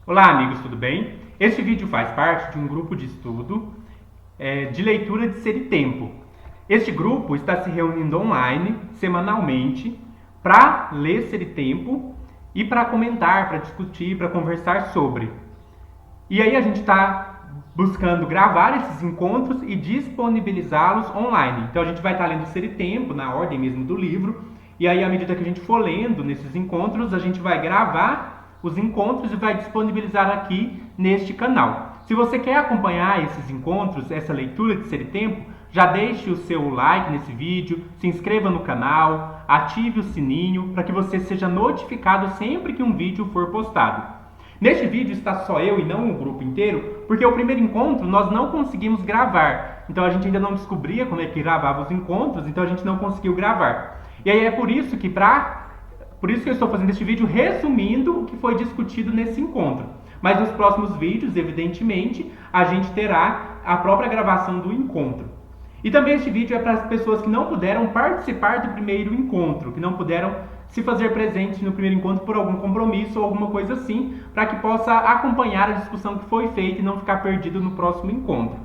Olá, amigos, tudo bem? Este vídeo faz parte de um grupo de estudo de leitura de Ser e Tempo. Este grupo está se reunindo online, semanalmente, para ler Ser e Tempo e para comentar, para discutir, para conversar sobre. E aí a gente está buscando gravar esses encontros e disponibilizá-los online. Então a gente vai estar lendo Ser e Tempo, na ordem mesmo do livro, e aí à medida que a gente for lendo nesses encontros, a gente vai gravar os encontros e vai disponibilizar aqui neste canal. Se você quer acompanhar esses encontros, essa leitura de Ser e Tempo, já deixe o seu like nesse vídeo, se inscreva no canal, ative o sininho para que você seja notificado sempre que um vídeo for postado. Neste vídeo está só eu e não o grupo inteiro, porque o primeiro encontro nós não conseguimos gravar. Então a gente ainda não descobria como é que gravava os encontros, então a gente não conseguiu gravar. E aí é por isso que eu estou fazendo este vídeo resumindo o que foi discutido nesse encontro. Mas nos próximos vídeos, evidentemente, a gente terá a própria gravação do encontro. E também este vídeo é para as pessoas que não puderam participar do primeiro encontro, que não puderam se fazer presentes no primeiro encontro por algum compromisso ou alguma coisa assim, para que possa acompanhar a discussão que foi feita e não ficar perdido no próximo encontro.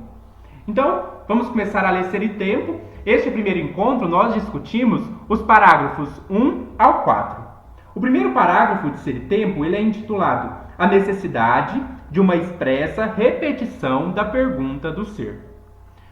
Então, vamos começar a ler Ser e Tempo. Este primeiro encontro nós discutimos os parágrafos 1 ao 4. O primeiro parágrafo de Ser e Tempo ele é intitulado A necessidade de uma expressa repetição da pergunta do ser.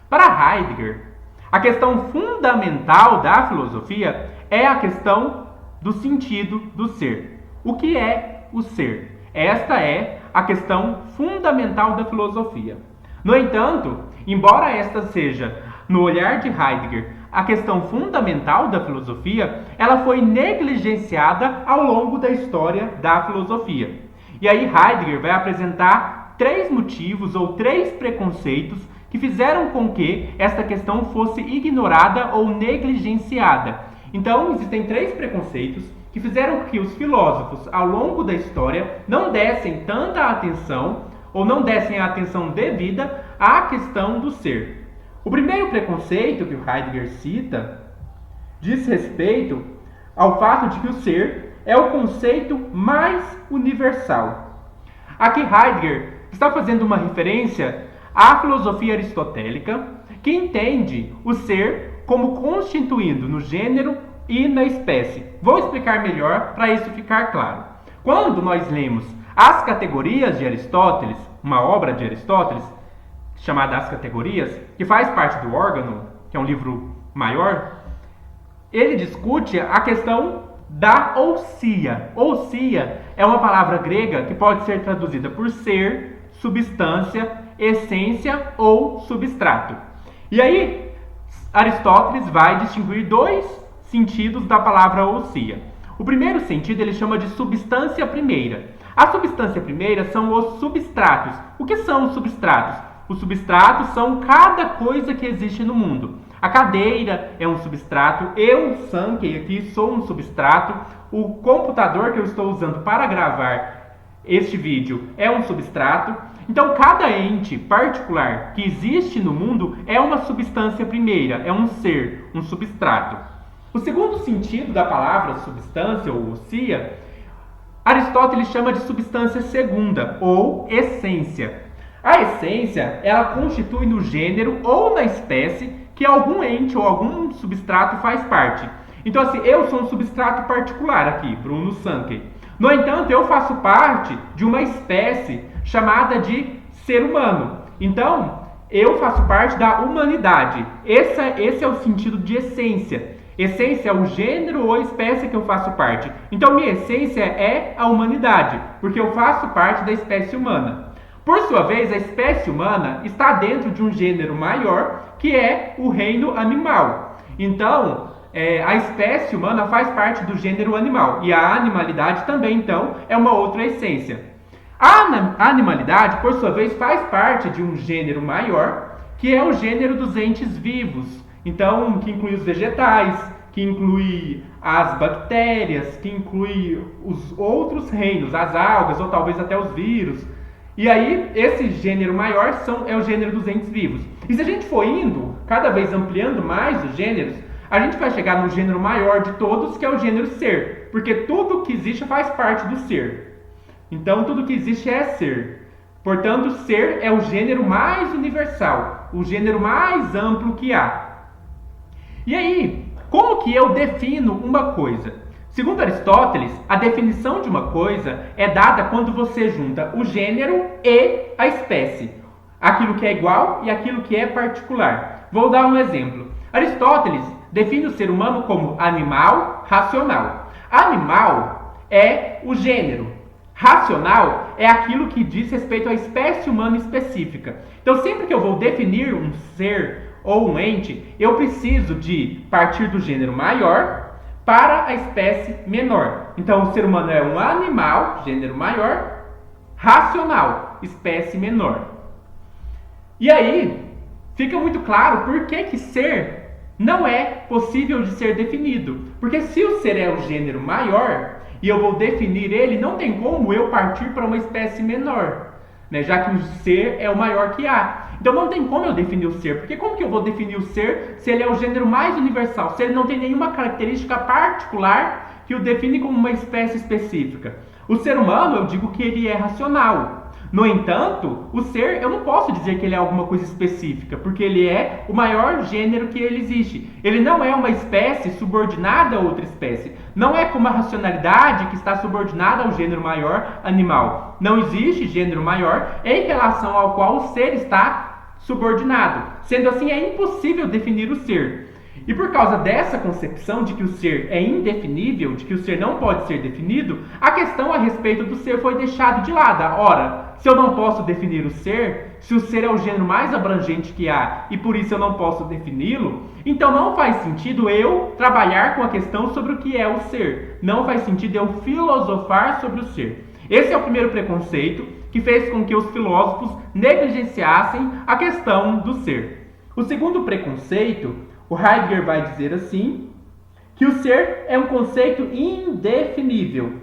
Para Heidegger, a questão fundamental da filosofia é a questão do sentido do ser. O que é o ser? Esta é a questão fundamental da filosofia. No entanto, embora esta seja, no olhar de Heidegger, a questão fundamental da filosofia, ela foi negligenciada ao longo da história da filosofia. E aí Heidegger vai apresentar três motivos ou três preconceitos que fizeram com que esta questão fosse ignorada ou negligenciada. Então, existem três preconceitos que fizeram que os filósofos, ao longo da história, não dessem tanta atenção ou não dessem a atenção devida à questão do ser. O primeiro preconceito que o Heidegger cita diz respeito ao fato de que o ser é o conceito mais universal. Aqui Heidegger está fazendo uma referência à filosofia aristotélica, que entende o ser como constituindo no gênero e na espécie. Vou explicar melhor para isso ficar claro. Quando nós lemos As Categorias de Aristóteles, uma obra de Aristóteles, chamada As Categorias, que faz parte do Órgão, que é um livro maior, ele discute a questão da ousia. Ousia é uma palavra grega que pode ser traduzida por ser, substância, essência ou substrato. E aí, Aristóteles vai distinguir dois sentidos da palavra ousia. O primeiro sentido ele chama de substância primeira. A substância primeira são os substratos. O que são os substratos? Os substratos são cada coisa que existe no mundo. A cadeira é um substrato, eu, Sankey, aqui sou um substrato, o computador que eu estou usando para gravar este vídeo é um substrato. Então, cada ente particular que existe no mundo é uma substância primeira, é um ser, um substrato. O segundo sentido da palavra substância ou ousia, Aristóteles chama de substância segunda ou essência. A essência, ela constitui no gênero ou na espécie que algum ente ou algum substrato faz parte. Então, assim, eu sou um substrato particular aqui, Bruno Sankey. No entanto, eu faço parte de uma espécie chamada de ser humano. Então, eu faço parte da humanidade. Esse é o sentido de essência. Essência é o gênero ou a espécie que eu faço parte. Então, minha essência é a humanidade, porque eu faço parte da espécie humana. Por sua vez, a espécie humana está dentro de um gênero maior, que é o reino animal. Então, a espécie humana faz parte do gênero animal. E a animalidade também, então, é uma outra essência. A animalidade, por sua vez, faz parte de um gênero maior, que é o gênero dos entes vivos. Então, que inclui os vegetais, que inclui as bactérias, que inclui os outros reinos, as algas ou talvez até os vírus. E aí, esse gênero maior é o gênero dos entes vivos. E se a gente for indo, cada vez ampliando mais os gêneros, a gente vai chegar no gênero maior de todos, que é o gênero ser. Porque tudo que existe faz parte do ser. Então, tudo que existe é ser. Portanto, ser é o gênero mais universal, o gênero mais amplo que há. E aí, como que eu defino uma coisa? Segundo Aristóteles, a definição de uma coisa é dada quando você junta o gênero e a espécie. Aquilo que é igual e aquilo que é particular. Vou dar um exemplo. Aristóteles define o ser humano como animal racional. Animal é o gênero. Racional é aquilo que diz respeito à espécie humana específica. Então, sempre que eu vou definir um ser ou um ente, eu preciso de partir do gênero maior para a espécie menor. Então, o ser humano é um animal, gênero maior, racional, espécie menor. E aí, fica muito claro por que ser não é possível de ser definido. Porque se o ser é o gênero maior e eu vou definir ele, não tem como eu partir para uma espécie menor, né? Já que o ser é o maior que há. Então não tem como eu definir o ser, porque como que eu vou definir o ser se ele é o gênero mais universal, se ele não tem nenhuma característica particular que o define como uma espécie específica? O ser humano, eu digo que ele é racional. No entanto, o ser, eu não posso dizer que ele é alguma coisa específica, porque ele é o maior gênero que ele existe. Ele não é uma espécie subordinada a outra espécie. Não é como a racionalidade que está subordinada ao gênero maior animal. Não existe gênero maior em relação ao qual o ser está subordinado. Sendo assim, é impossível definir o ser. E por causa dessa concepção de que o ser é indefinível, de que o ser não pode ser definido, a questão a respeito do ser foi deixada de lado. Ora, se eu não posso definir o ser, se o ser é o gênero mais abrangente que há e por isso eu não posso defini-lo, então não faz sentido eu trabalhar com a questão sobre o que é o ser. Não faz sentido eu filosofar sobre o ser. Esse é o primeiro preconceito que fez com que os filósofos negligenciassem a questão do ser. O segundo preconceito, o Heidegger vai dizer assim, que o ser é um conceito indefinível,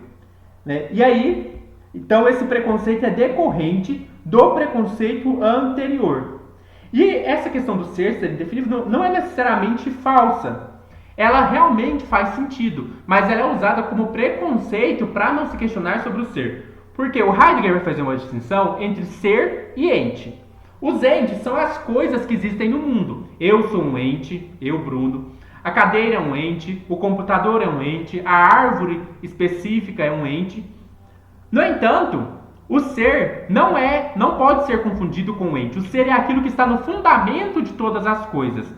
né? E aí, então esse preconceito é decorrente do preconceito anterior. E essa questão do ser indefinível não é necessariamente falsa. Ela realmente faz sentido, mas ela é usada como preconceito para não se questionar sobre o ser. Porque o Heidegger vai fazer uma distinção entre ser e ente. Os entes são as coisas que existem no mundo. Eu sou um ente, eu, Bruno. A cadeira é um ente, o computador é um ente, a árvore específica é um ente. No entanto, o ser não pode ser confundido com o ente. O ser é aquilo que está no fundamento de todas as coisas.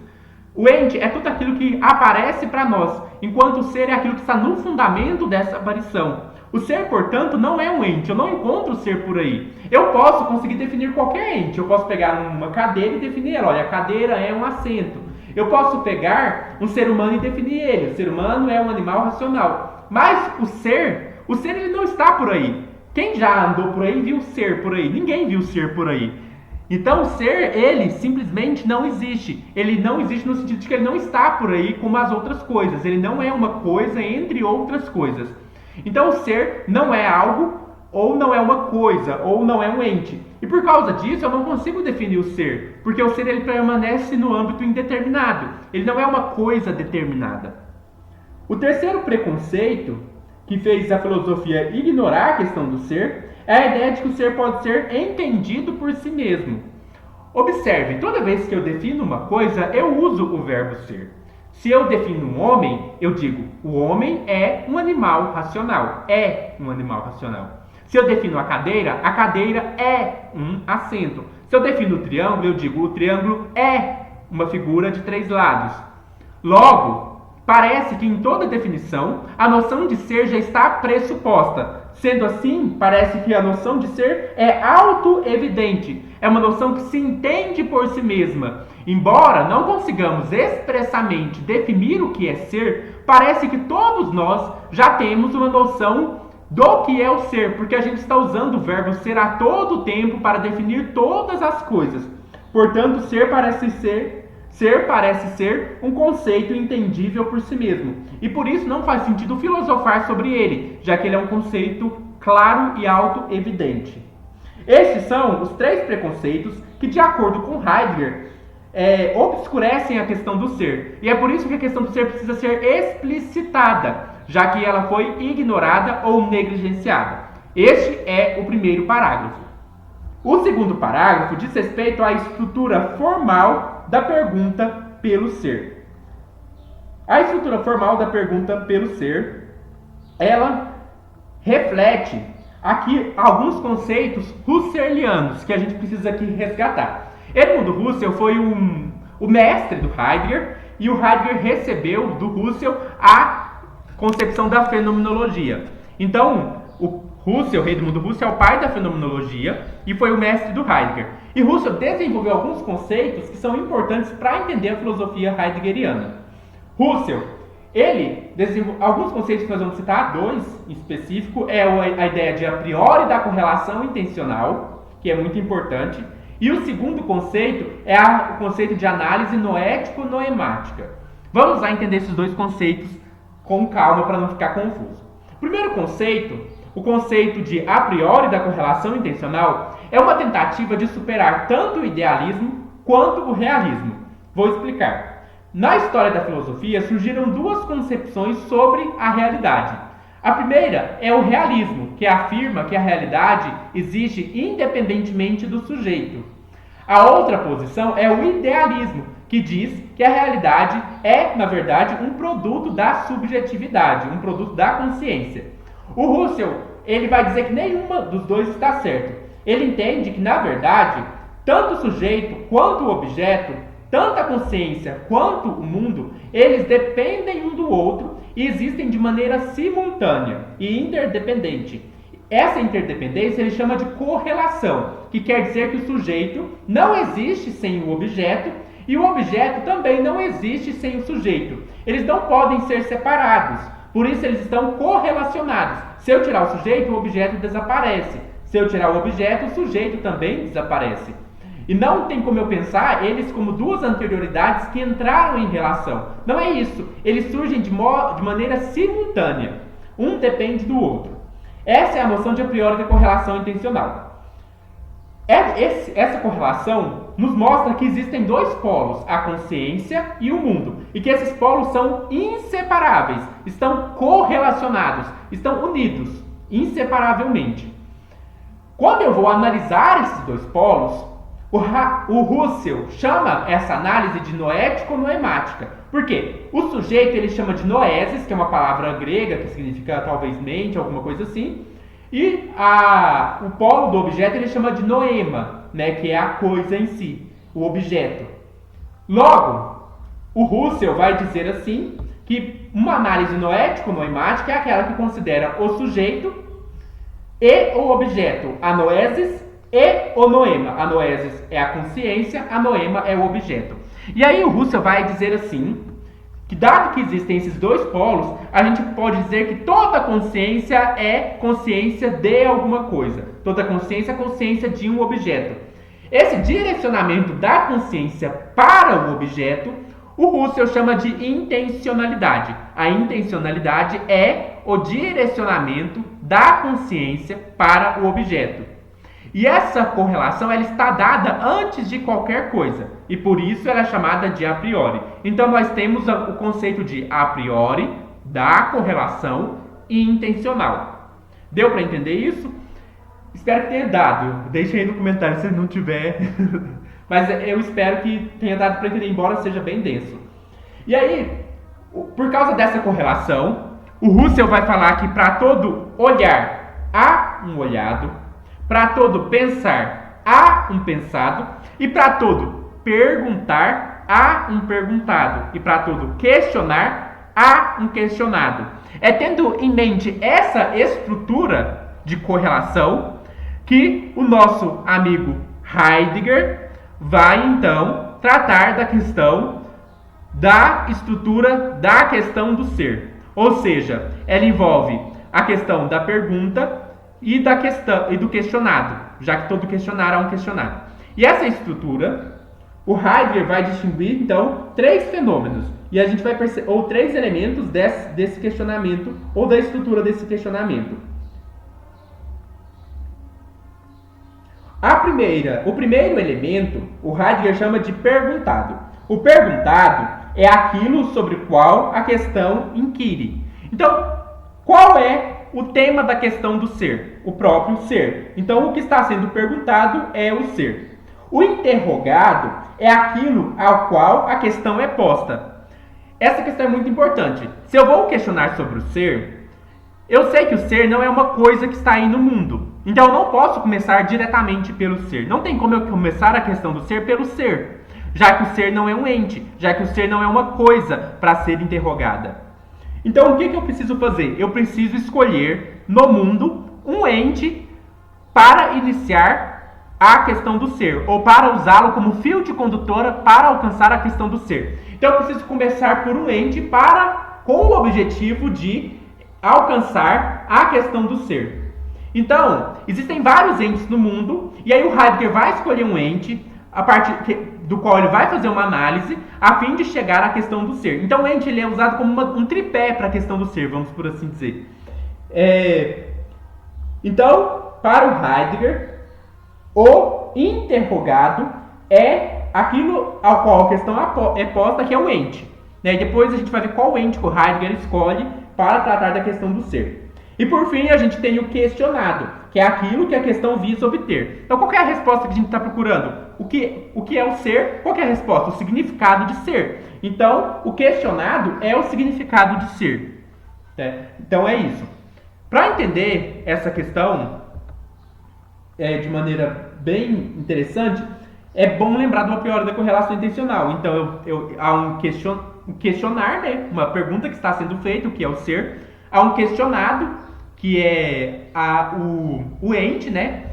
O ente é tudo aquilo que aparece para nós, enquanto o ser é aquilo que está no fundamento dessa aparição. O ser, portanto, não é um ente. Eu não encontro o ser por aí. Eu posso conseguir definir qualquer ente. Eu posso pegar uma cadeira e definir ela. Olha, a cadeira é um assento. Eu posso pegar um ser humano e definir ele. O ser humano é um animal racional. Mas o ser ele não está por aí. Quem já andou por aí viu o ser por aí? Ninguém viu o ser por aí. Então o ser, ele simplesmente não existe. Ele não existe no sentido de que ele não está por aí como as outras coisas. Ele não é uma coisa entre outras coisas. Então o ser não é algo, ou não é uma coisa, ou não é um ente. E por causa disso eu não consigo definir o ser, porque o ser ele permanece no âmbito indeterminado. Ele não é uma coisa determinada. O terceiro preconceito que fez a filosofia ignorar a questão do ser é a ideia de que o ser pode ser entendido por si mesmo. Observe, toda vez que eu defino uma coisa, eu uso o verbo ser. Se eu defino um homem, eu digo, o homem é um animal racional. É um animal racional. Se eu defino a cadeira é um assento. Se eu defino o triângulo, eu digo, o triângulo é uma figura de 3 lados. Logo, parece que em toda definição, a noção de ser já está pressuposta. Sendo assim, parece que a noção de ser é auto-evidente. É uma noção que se entende por si mesma. Embora não consigamos expressamente definir o que é ser, parece que todos nós já temos uma noção do que é o ser, porque a gente está usando o verbo ser a todo tempo para definir todas as coisas. Portanto, ser parece ser um conceito entendível por si mesmo. E por isso não faz sentido filosofar sobre ele, já que ele é um conceito claro e auto-evidente. Esses são os 3 preconceitos que, de acordo com Heidegger, obscurecem a questão do ser. E é por isso que a questão do ser precisa ser explicitada, já que ela foi ignorada ou negligenciada. Este é o primeiro parágrafo. O segundo parágrafo diz respeito à estrutura formal da pergunta pelo ser. A estrutura formal da pergunta pelo ser, ela reflete aqui alguns conceitos husserlianos que a gente precisa aqui resgatar. Edmund Husserl foi o mestre do Heidegger, e o Heidegger recebeu do Husserl a concepção da fenomenologia. Então, Edmund Husserl é o pai da fenomenologia e foi o mestre do Heidegger. E Husserl desenvolveu alguns conceitos que são importantes para entender a filosofia heideggeriana. Husserl, ele desenvolveu alguns conceitos que nós vamos citar, dois em específico, é a ideia de a priori da correlação intencional, que é muito importante, e o segundo conceito é o conceito de análise noético-noemática. Vamos lá entender esses dois conceitos com calma para não ficar confuso. O primeiro conceito, o conceito de a priori da correlação intencional, é uma tentativa de superar tanto o idealismo quanto o realismo. Vou explicar. Na história da filosofia surgiram duas concepções sobre a realidade. A primeira é o realismo, que afirma que a realidade existe independentemente do sujeito. A outra posição é o idealismo, que diz que a realidade é, na verdade, um produto da subjetividade, um produto da consciência. O Husserl, ele vai dizer que nenhuma dos dois está certo. Ele entende que, na verdade, tanto o sujeito quanto o objeto, tanto a consciência quanto o mundo, eles dependem um do outro e existem de maneira simultânea e interdependente. Essa interdependência ele chama de correlação, que quer dizer que o sujeito não existe sem o objeto e o objeto também não existe sem o sujeito. Eles não podem ser separados, por isso eles estão correlacionados. Se eu tirar o sujeito, o objeto desaparece. Se eu tirar o objeto, o sujeito também desaparece. E não tem como eu pensar eles como duas anterioridades que entraram em relação. Não é isso. Eles surgem de maneira simultânea. Um depende do outro. Essa é a noção de a priori da correlação intencional. Essa correlação nos mostra que existem dois polos, a consciência e o mundo, e que esses polos são inseparáveis, estão correlacionados, estão unidos, inseparavelmente. Quando eu vou analisar esses dois polos, o Husserl chama essa análise de noético-noemática. Por quê? O sujeito ele chama de noesis, que é uma palavra grega que significa talvez mente, alguma coisa assim. E o polo do objeto ele chama de noema, né, que é a coisa em si, o objeto. Logo, o Husserl vai dizer assim que uma análise noético-noemática é aquela que considera o sujeito e o objeto, a noesis e o noema. A noesis é a consciência, a noema é o objeto. E aí o Husserl vai dizer assim, que dado que existem esses dois polos, a gente pode dizer que toda consciência é consciência de alguma coisa. Toda consciência é consciência de um objeto. Esse direcionamento da consciência para o objeto, o Husserl chama de intencionalidade. A intencionalidade é o direcionamento da consciência para o objeto. E essa correlação ela está dada antes de qualquer coisa, e por isso ela é chamada de a priori. Então nós temos o conceito de a priori, da correlação intencional. Deu para entender isso? Espero que tenha dado. Deixe aí no comentário se não tiver. Mas eu espero que tenha dado para entender, embora seja bem denso. E aí, por causa dessa correlação, o Husserl vai falar que para todo olhar há um olhado, para todo pensar, há um pensado. E para todo perguntar, há um perguntado. E para todo questionar, há um questionado. É tendo em mente essa estrutura de correlação que o nosso amigo Heidegger vai, então, tratar da questão da estrutura da questão do ser. Ou seja, ela envolve a questão da pergunta e da questão e do questionado, já que todo questionário é um questionado. E essa estrutura, o Heidegger vai distinguir então três fenômenos, e a gente vai perceber, ou três elementos desse questionamento ou da estrutura desse questionamento. O primeiro elemento, o Heidegger chama de perguntado. O perguntado é aquilo sobre o qual a questão inquire. Então, qual é o tema da questão do ser, o próprio ser. Então, o que está sendo perguntado é o ser. O interrogado é aquilo ao qual a questão é posta. Essa questão é muito importante. Se eu vou questionar sobre o ser, eu sei que o ser não é uma coisa que está aí no mundo. Então, eu não posso começar diretamente pelo ser. Não tem como eu começar a questão do ser pelo ser, já que o ser não é um ente, já que o ser não é uma coisa para ser interrogada. Então, o que eu preciso fazer? Eu preciso escolher no mundo um ente para iniciar a questão do ser, ou para usá-lo como fio de condutora para alcançar a questão do ser. Então, eu preciso começar por um ente com o objetivo de alcançar a questão do ser. Então, existem vários entes no mundo, e aí o Heidegger vai escolher um ente a partir do qual ele vai fazer uma análise a fim de chegar à questão do ser. Então, o ente ele é usado como um tripé para a questão do ser, vamos por assim dizer. Então, para o Heidegger, o interrogado é aquilo ao qual a questão é posta, que é o ente. E depois a gente vai ver qual ente que o Heidegger escolhe para tratar da questão do ser. E por fim, a gente tem o questionado, que é aquilo que a questão visa obter. Então, qual é a resposta que a gente está procurando? O que é o ser? Qual é a resposta? O significado de ser. Então, o questionado é o significado de ser. Então, é isso. Para entender essa questão de maneira bem interessante, é bom lembrar do a priori da correlação intencional. Então, há um questionar, né? Uma pergunta que está sendo feita, o que é o ser. Há um questionado, que é o ente, né?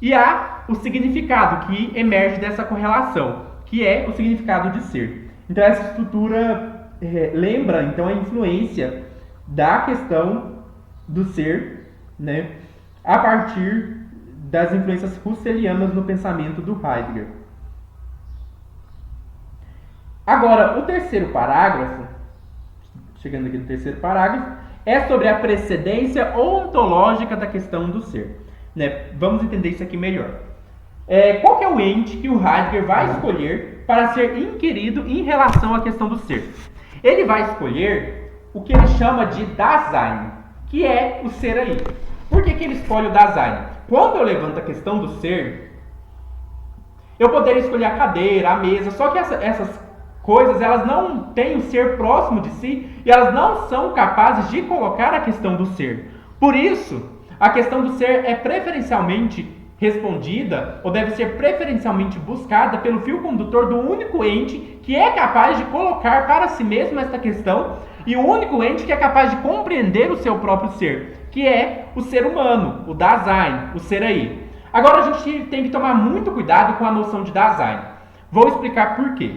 E há o significado que emerge dessa correlação, que é o significado de ser. Então, essa estrutura lembra, então, a influência da questão do ser, né? A partir das influências husserlianas no pensamento do Heidegger. Agora, o terceiro parágrafo, chegando aqui no terceiro parágrafo, é sobre a precedência ontológica da questão do ser. Né? Vamos entender isso aqui melhor. Qual que é o ente que o Heidegger vai escolher para ser inquirido em relação à questão do ser? Ele vai escolher o que ele chama de Dasein, que é o ser aí. Por que ele escolhe o Dasein? Quando eu levanto a questão do ser, eu poderia escolher a cadeira, a mesa, só que essas coisas, elas não têm o ser próximo de si e elas não são capazes de colocar a questão do ser. Por isso, a questão do ser é preferencialmente respondida ou deve ser preferencialmente buscada pelo fio condutor do único ente que é capaz de colocar para si mesmo esta questão e o único ente que é capaz de compreender o seu próprio ser, que é o ser humano, o Dasein, o ser aí. Agora a gente tem que tomar muito cuidado com a noção de Dasein. Vou explicar por quê.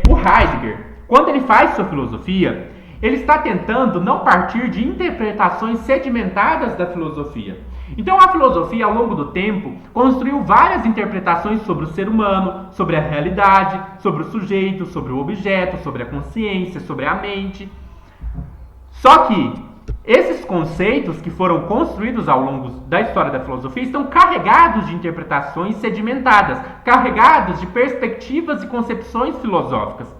O Heidegger, quando ele faz sua filosofia, ele está tentando não partir de interpretações sedimentadas da filosofia. Então a filosofia, ao longo do tempo, construiu várias interpretações sobre o ser humano, sobre a realidade, sobre o sujeito, sobre o objeto, sobre a consciência, sobre a mente. Só que esses conceitos que foram construídos ao longo da história da filosofia estão carregados de interpretações sedimentadas, carregados de perspectivas e concepções filosóficas.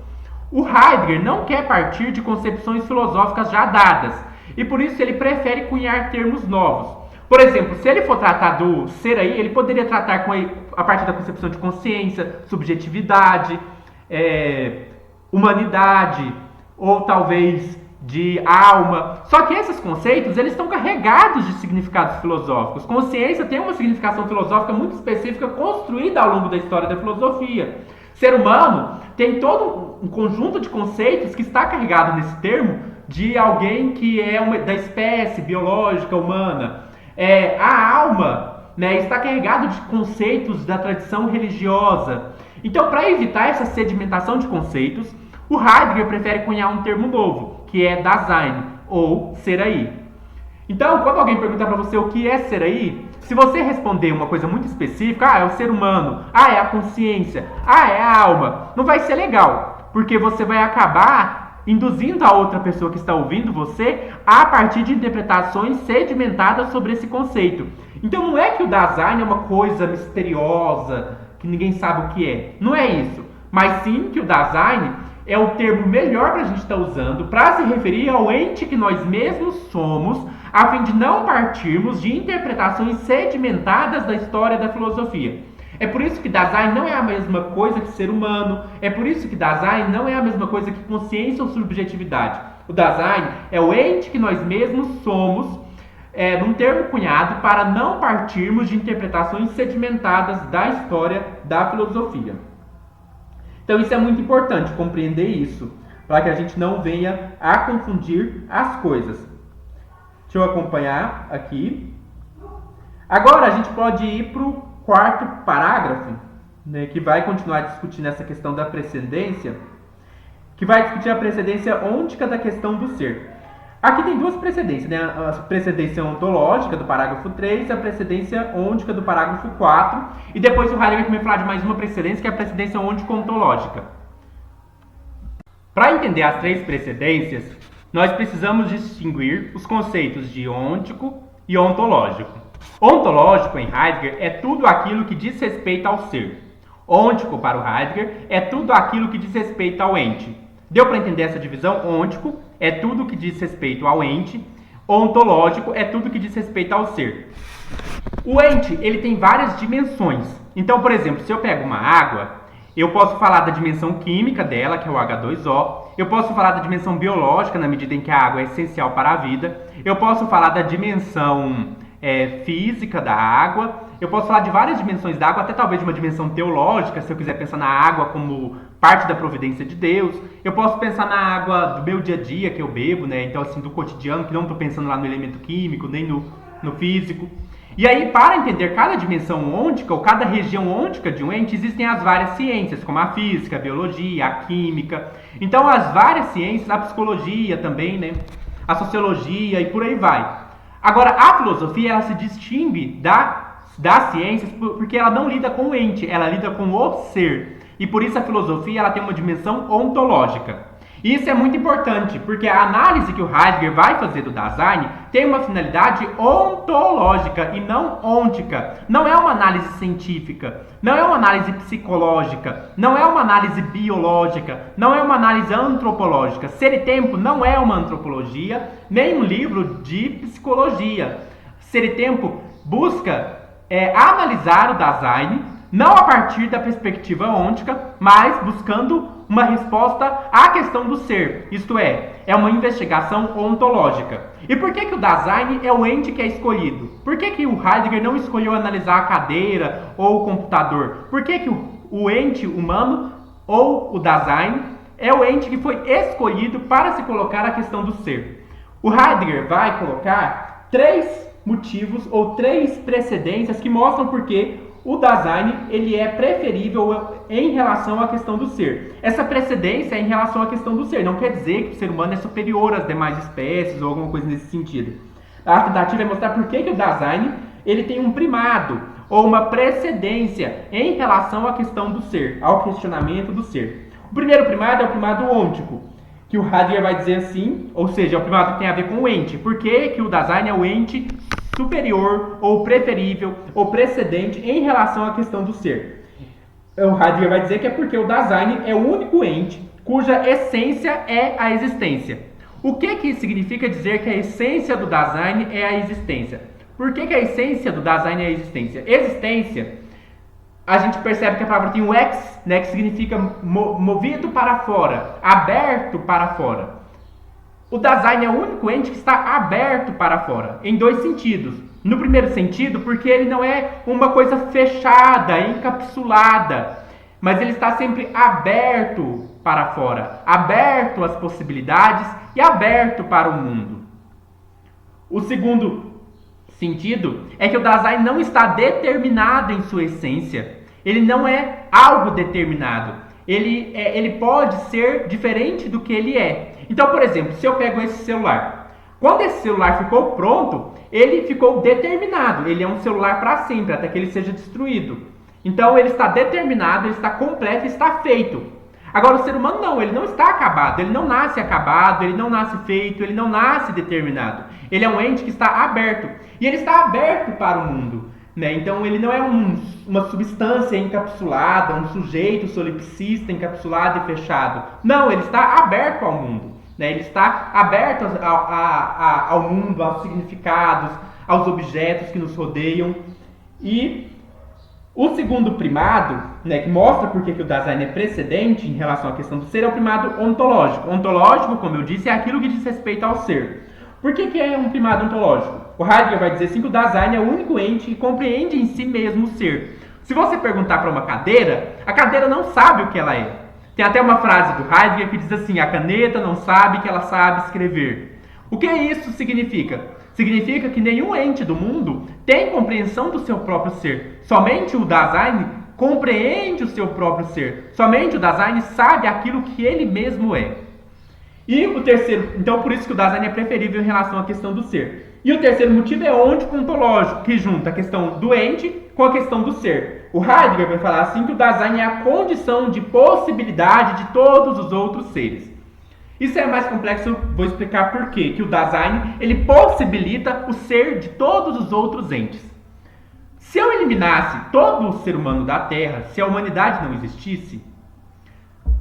O Heidegger não quer partir de concepções filosóficas já dadas, e por isso ele prefere cunhar termos novos. Por exemplo, se ele for tratar do ser aí, ele poderia tratar a partir da concepção de consciência, subjetividade, humanidade, ou talvez de alma. Só que esses conceitos, eles estão carregados de significados filosóficos. Consciência tem uma significação filosófica muito específica construída ao longo da história da filosofia. Ser humano tem todo um conjunto de conceitos que está carregado nesse termo de alguém que é da espécie biológica humana. A alma, né, está carregado de conceitos da tradição religiosa. Então, para evitar essa sedimentação de conceitos, o Heidegger prefere cunhar um termo novo, que é Dasein, ou ser aí. Então, quando alguém perguntar para você o que é ser aí, se você responder uma coisa muito específica, é o ser humano, é a consciência, é a alma, não vai ser legal, porque você vai acabar induzindo a outra pessoa que está ouvindo você a partir de interpretações sedimentadas sobre esse conceito. Então não é que o Dasein é uma coisa misteriosa, que ninguém sabe o que é. Não é isso. Mas sim que o Dasein, é o termo melhor para a gente estar usando para se referir ao ente que nós mesmos somos, a fim de não partirmos de interpretações sedimentadas da história da filosofia. É por isso que Dasein não é a mesma coisa que ser humano, é por isso que Dasein não é a mesma coisa que consciência ou subjetividade. O Dasein é o ente que nós mesmos somos, num termo cunhado para não partirmos de interpretações sedimentadas da história da filosofia. Então isso é muito importante, compreender isso, para que a gente não venha a confundir as coisas. Deixa eu acompanhar aqui. Agora a gente pode ir para o quarto parágrafo, né, que vai continuar discutindo essa questão da precedência, que vai discutir a precedência ôntica da questão do ser. Aqui tem duas precedências, né? A precedência ontológica do parágrafo 3 e a precedência ôntica do parágrafo 4. E depois o Heidegger vai falar de mais uma precedência, que é a precedência ôntico-ontológica. Para entender as três precedências, nós precisamos distinguir os conceitos de ôntico e ontológico. Ontológico, em Heidegger, é tudo aquilo que diz respeito ao ser. Ôntico, para o Heidegger, é tudo aquilo que diz respeito ao ente. Deu para entender essa divisão? Ôntico é tudo que diz respeito ao ente, ontológico é tudo que diz respeito ao ser. O ente, ele tem várias dimensões. Então, por exemplo, se eu pego uma água, eu posso falar da dimensão química dela, que é o H2O. Eu posso falar da dimensão biológica, na medida em que a água é essencial para a vida. Eu posso falar da dimensão física da água. Eu posso falar de várias dimensões da água, até talvez de uma dimensão teológica, se eu quiser pensar na água como parte da providência de Deus. Eu posso pensar na água do meu dia a dia que eu bebo, né? Então, assim, do cotidiano, que não estou pensando lá no elemento químico, nem no físico. E aí, para entender cada dimensão ôntica, ou cada região ôntica de um ente, existem as várias ciências, como a física, a biologia, a química. Então, as várias ciências, a psicologia também, né? A sociologia e por aí vai. Agora, a filosofia, ela se distingue das ciências porque ela não lida com o ente, ela lida com o ser. E por isso a filosofia ela tem uma dimensão ontológica. E isso é muito importante, porque a análise que o Heidegger vai fazer do Dasein tem uma finalidade ontológica e não ôntica. Não é uma análise científica, não é uma análise psicológica, não é uma análise biológica, não é uma análise antropológica. Ser e Tempo não é uma antropologia, nem um livro de psicologia. Ser e Tempo busca analisar o Dasein, não a partir da perspectiva ôntica, mas buscando uma resposta à questão do ser, isto é uma investigação ontológica. E por que o Dasein é o ente que é escolhido? Por que o Heidegger não escolheu analisar a cadeira ou o computador? Por que o ente humano ou o Dasein é o ente que foi escolhido para se colocar a questão do ser? O Heidegger vai colocar três motivos ou três precedências que mostram por que o Dasein ele é preferível em relação à questão do ser. Essa precedência é em relação à questão do ser. Não quer dizer que o ser humano é superior às demais espécies ou alguma coisa nesse sentido. A tentativa é mostrar por que o Dasein ele tem um primado ou uma precedência em relação à questão do ser, ao questionamento do ser. O primeiro primado é o primado ôntico, que o Heidegger vai dizer assim, ou seja, é o primado que tem a ver com o ente. Por que o Dasein é o ente superior, ou preferível, ou precedente em relação à questão do ser? O Heidegger vai dizer que é porque o Dasein é o único ente cuja essência é a existência. O que significa dizer que a essência do Dasein é a existência? Por que a essência do Dasein é a existência? Existência, a gente percebe que a palavra tem o ex, né, que significa movido para fora, aberto para fora. O Dasein é o único ente que está aberto para fora, em dois sentidos. No primeiro sentido, porque ele não é uma coisa fechada, encapsulada, mas ele está sempre aberto para fora, aberto às possibilidades e aberto para o mundo. O segundo sentido é que o Dasein não está determinado em sua essência. Ele não é algo determinado. Ele pode ser diferente do que ele é. Então, por exemplo, se eu pego esse celular, quando esse celular ficou pronto, ele ficou determinado. Ele é um celular para sempre, até que ele seja destruído. Então, ele está determinado, ele está completo, está feito. Agora, o ser humano não, ele não está acabado. Ele não nasce acabado, ele não nasce feito, ele não nasce determinado. Ele é um ente que está aberto. E ele está aberto para o mundo. né? Então ele não é uma substância encapsulada, um sujeito solipsista encapsulado e fechado. Não, ele está aberto ao mundo, né? Ele está aberto ao mundo, aos significados, aos objetos que nos rodeiam. E o segundo primado, né, que mostra por que o Dasein é precedente em relação à questão do ser, é o primado ontológico. Ontológico, como eu disse, é aquilo que diz respeito ao ser. Por que é um primado ontológico? O Heidegger vai dizer assim que o Dasein é o único ente que compreende em si mesmo o ser. Se você perguntar para uma cadeira, a cadeira não sabe o que ela é. Tem até uma frase do Heidegger que diz assim: a caneta não sabe que ela sabe escrever. O que isso significa? Significa que nenhum ente do mundo tem compreensão do seu próprio ser. Somente o Dasein compreende o seu próprio ser. Somente o Dasein sabe aquilo que ele mesmo é. E o terceiro, então por isso que o Dasein é preferível em relação à questão do ser. E o terceiro motivo é ontoontológico, que junta a questão do ente com a questão do ser. O Heidegger vai falar assim que o Dasein é a condição de possibilidade de todos os outros seres. Isso é mais complexo, eu vou explicar por quê. Que o Dasein, ele possibilita o ser de todos os outros entes. Se eu eliminasse todo o ser humano da Terra, se a humanidade não existisse,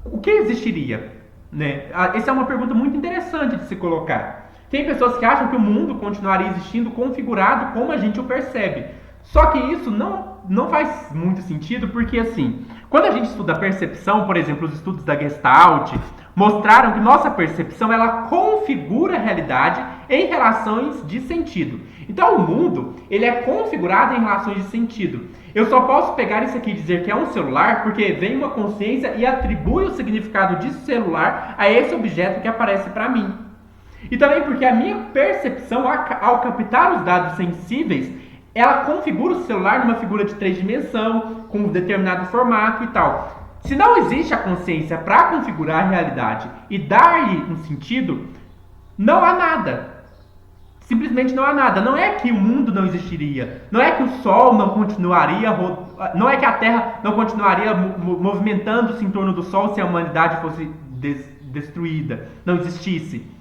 o que existiria? Né? Essa é uma pergunta muito interessante de se colocar. Tem pessoas que acham que o mundo continuaria existindo configurado como a gente o percebe. Só que isso não faz muito sentido, porque assim, quando a gente estuda a percepção, por exemplo, os estudos da Gestalt mostraram que nossa percepção ela configura a realidade em relações de sentido. Então o mundo ele é configurado em relações de sentido. Eu só posso pegar isso aqui e dizer que é um celular porque vem uma consciência e atribui o significado de celular a esse objeto que aparece para mim. E também porque a minha percepção, ao captar os dados sensíveis, ela configura o celular numa figura de 3 dimensões, com um determinado formato e tal. Se não existe a consciência para configurar a realidade e dar-lhe um sentido, não há nada. Simplesmente não há nada. Não é que o mundo não existiria, não é que o Sol não continuaria, não é que a Terra não continuaria movimentando-se em torno do Sol se a humanidade fosse destruída, não existisse.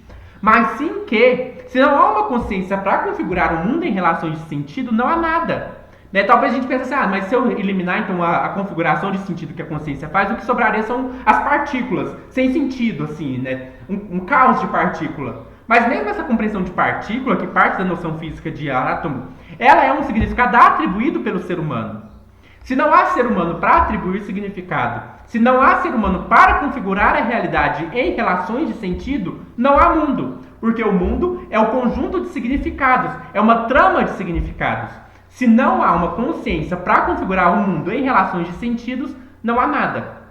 Mas sim que, se não há uma consciência para configurar o mundo em relações de sentido, não há nada. Né? Talvez a gente pense assim, mas se eu eliminar então a configuração de sentido que a consciência faz, o que sobraria são as partículas, sem sentido, assim, né? Um caos de partícula. Mas mesmo essa compreensão de partícula, que parte da noção física de átomo, ela é um significado atribuído pelo ser humano. Se não há ser humano para atribuir significado, se não há ser humano para configurar a realidade em relações de sentido, não há mundo. Porque o mundo é o conjunto de significados, é uma trama de significados. Se não há uma consciência para configurar o mundo em relações de sentidos, não há nada.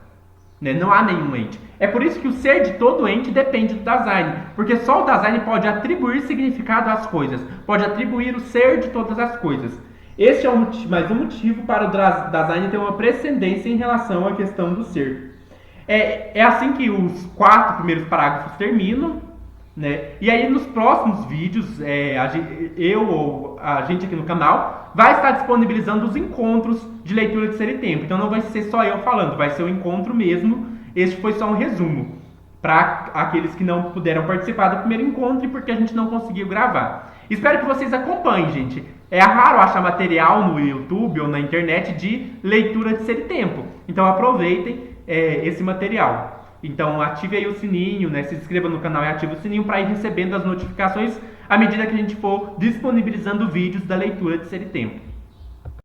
Né? Não há nenhum ente. É por isso que o ser de todo ente depende do Dasein. Porque só o Dasein pode atribuir significado às coisas, pode atribuir o ser de todas as coisas. Este é mais um motivo para o Dasein ter uma precedência em relação à questão do ser. É assim que os 4 primeiros parágrafos terminam, né? E aí nos próximos vídeos, eu ou a gente aqui no canal vai estar disponibilizando os encontros de leitura de Ser e Tempo. Então não vai ser só eu falando, vai ser o encontro mesmo. Este foi só um resumo para aqueles que não puderam participar do primeiro encontro e porque a gente não conseguiu gravar. Espero que vocês acompanhem, gente. É raro achar material no YouTube ou na internet de leitura de Ser e Tempo. Então aproveitem esse material. Então ative aí o sininho, né? Se inscreva no canal e ative o sininho para ir recebendo as notificações à medida que a gente for disponibilizando vídeos da leitura de Ser e Tempo.